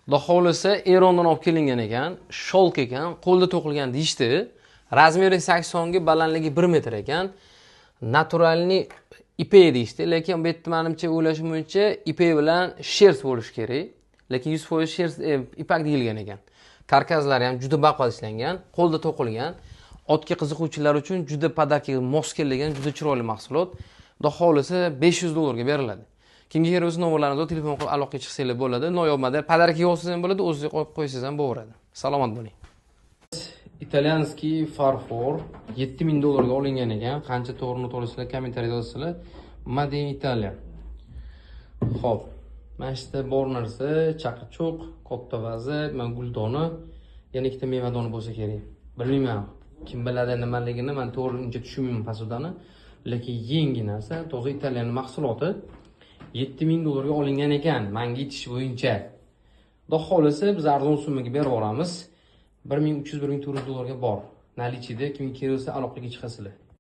Xudo xohlasa Erondan olib kelingan ekan, sholk ekan, qo'lda to'qilgan deyishdi. Razmeri 80 ga, balandligi 1 metr ekan. Naturalniy ipek deyishdi, lekin bu yerda menimcha o'ylashim bo'yicha ipek bilan shers bo'lishi kerak. Lekin 100% shers ipak deyilgan ekan. Karkazlari ham juda baquvvat ishlangan, qo'lda to'qilgan. Otga qiziquvchilar uchun juda podarkaga mos kelgan, juda chiroyli mahsulot. Xudo xohlasa $500 ga beriladi. Kimga kerak bo'lsa nomerlaringizni telefon qilib aloqaga chiqsangiz bo'ladi. Noyob model podarkaga olsangiz ham bo'ladi, o'zingiz qo'yib qo'ysangiz ham bo'laveradi. Salomat bo'ling. İtalyanskiy farfor $7000 ga olingan ekan. Qancha to'g'ri-no'to'g'risini kommentariyada yozsanglar. Made in Italia. Xo'p. Mana shu bor narsa, chaqirchoq, katta vazi, men guldoni, yana ikkita meva doni bo'lsa kerak. Bilmayman. Kim biladi nimaligini, men to'g'ri uncha tushunmayman posudani, lekin yangi narsa, toza italyan mahsuloti $7000 ga olingan ekan, menga yetish bo'yicha. Xudo xohlasa biz arzon summaga berib yuboramiz. $1300-1400 ga bor. Nalichida kimga kerak bo'lsa aloqaga chiqasizlar.